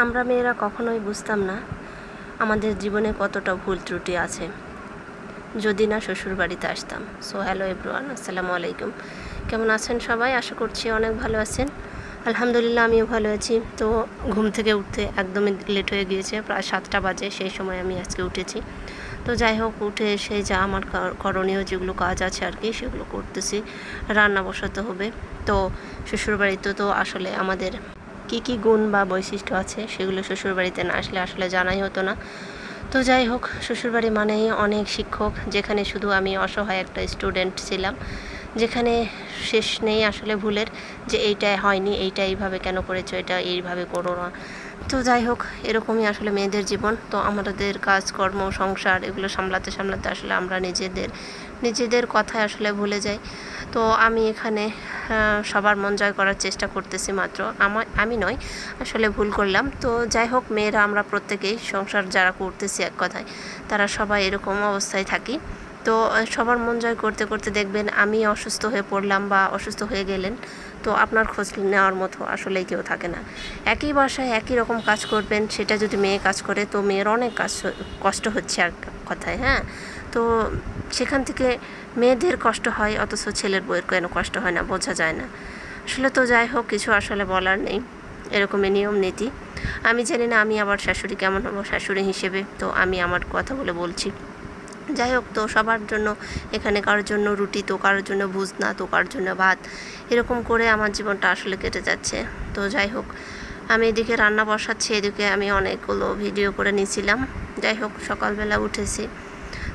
আমরা মেয়েরা কখনোই বুঝতাম না আমাদের জীবনে কতটা ভুল ত্রুটি আছে যদি না শ্বশুর বাড়িতে আসতাম। সো হ্যালো এভরিওয়ান, আসসালামু আলাইকুম। কেমন আছেন সবাই? আশা করছি অনেক ভালো আছেন। আলহামদুলিল্লাহ আমিও ভালো আছি। তো ঘুম থেকে উঠতে একদমই লেট হয়ে গিয়েছে, প্রায় 7টা বাজে। সেই সময় আমি আজকে উঠেছি। তো যাই হোক, উঠে এসে যা আমার করণীয় যেগুলো কাজ আছে আর কি সেগুলো করতেছি। রান্না বসাতে হবে। তো শ্বশুরবাড়িতে তো আসলে আমাদের কী গুণ বা বৈশিষ্ট্য আছে সেগুলো শ্বশুরবাড়িতে না আসলে আসলে জানাই হতো না। তো যাই হোক, শ্বশুরবাড়ি মানেই অনেক শিক্ষক, যেখানে শুধু আমি অসহায় একটা স্টুডেন্ট ছিলাম, যেখানে শেষ নেই আসলে ভুলের, যে এইটা হয়নি, এইটা এইভাবে কেন করেছো, এটা এইভাবে করো না। তো যাই হোক, এরকমই আসলে মেয়েদের জীবন। তো আমাদের কাজকর্ম, সংসার এগুলো সামলাতে সামলাতে আসলে আমরা নিজেদের কথায় আসলে ভুলে যাই। তো আমি এখানে সবার মন জয় করার চেষ্টা করতেছি, মাত্র আমি নয়, আসলে ভুল করলাম। তো যাই হোক, মেয়েরা আমরা প্রত্যেকেই সংসার যারা করতেছি এক কথায়, তারা সবাই এরকম অবস্থায় থাকি। তো সবার মন জয় করতে করতে দেখবেন আমি অসুস্থ হয়ে পড়লাম বা অসুস্থ হয়ে গেলেন, তো আপনার খোঁজ নেওয়ার মতো আসলেই কেউ থাকে না। একই বাসায় একই রকম কাজ করবেন, সেটা যদি মেয়ে কাজ করে তো মেয়ের অনেক কষ্ট হচ্ছে আর কথায়, হ্যাঁ। তো সেখান থেকে মেয়েদের কষ্ট হয়, অথচ ছেলের বউয়ের কেন কষ্ট হয় না বোঝা যায় না আসলে। তো যাই হোক, কিছু আসলে বলার নেই, এরকমই নিয়ম নীতি। আমি জানি না আমি আবার শাশুড়ি কেমন হবো শাশুড়ি হিসেবে, তো আমি আমার কথা বলে বলছি। যাই হোক, তো সবার জন্য এখানে কারোর জন্য রুটি, তো কারোর জন্য ভুজনা, তো কারোর জন্য ভাত, এরকম করে আমার জীবনটা আসলে কেটে যাচ্ছে। তো যাই হোক, আমি এদিকে রান্না বসাচ্ছি, এদিকে আমি অনেকগুলো ভিডিও করে নিয়েছিলাম। যাই হোক, সকালবেলা উঠেছি,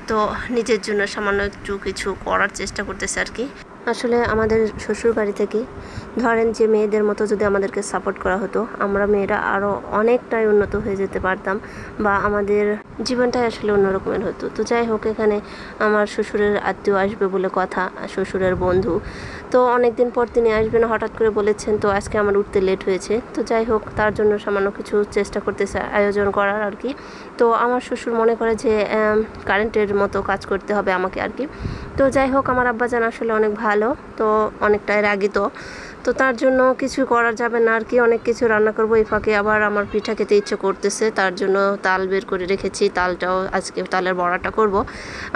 তো নিজের জন্য সামান্য একটু কিছু করার চেষ্টা করতেছি আর কি। আসলে আমাদের শ্বশুর বাড়ি থেকে ধরেন যে মেয়েদের মতো যদি আমাদেরকে সাপোর্ট করা হতো, আমরা মেয়েরা আরও অনেকটাই উন্নত হয়ে যেতে পারতাম, বা আমাদের জীবনটাই আসলে অন্যরকমের হতো। তো যাই হোক, এখানে আমার শ্বশুরের আত্মীয় আসবে বলে কথা, শ্বশুরের বন্ধু। তো অনেক দিন পর তিনি আসবেন হঠাৎ করে বলেছেন, তো আজকে আমার উঠতে লেট হয়েছে। তো যাই হোক, তার জন্য সামান্য কিছু চেষ্টা করতেছে আয়োজন করার আর কি। তো আমার শ্বশুর মনে করে যে কারেন্টের মতো কাজ করতে হবে আমাকে আর কি। তো যাই হোক, আমার আব্বাজান আসলে অনেক ভালো, তো অনেকটাই রাগী। তো তার জন্য কিছু করা যাবে না আর কি, অনেক কিছু রান্না করবো। এই ফাঁকে আবার আমার পিঠা খেতে ইচ্ছে করতেছে, তার জন্য তাল বের করে রেখেছি, তালটাও আজকে তালের বড়াটা করব।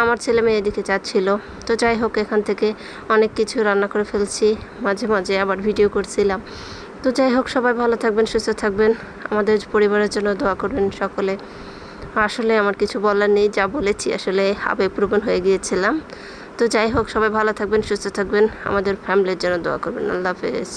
আমার ছেলে মেয়ে এদিকে যাচ্ছিল। তো যাই হোক, এখান থেকে অনেক কিছু রান্না করে ফেলছি, মাঝে মাঝে আবার ভিডিও করছিলাম। তো যাই হোক, সবাই ভালো থাকবেন, সুস্থ থাকবেন, আমাদের পরিবারের জন্য দোয়া করবেন সকলে। আসলে আমার কিছু বলার নেই, যা বলেছি আসলে আবেগপ্রবণ হয়ে গিয়েছিলাম। তো যাই হোক, সবাই ভালো থাকবেন, সুস্থ থাকবেন, আমাদের ফ্যামিলির জন্য দোয়া করবেন। আল্লাহ হাফেজ।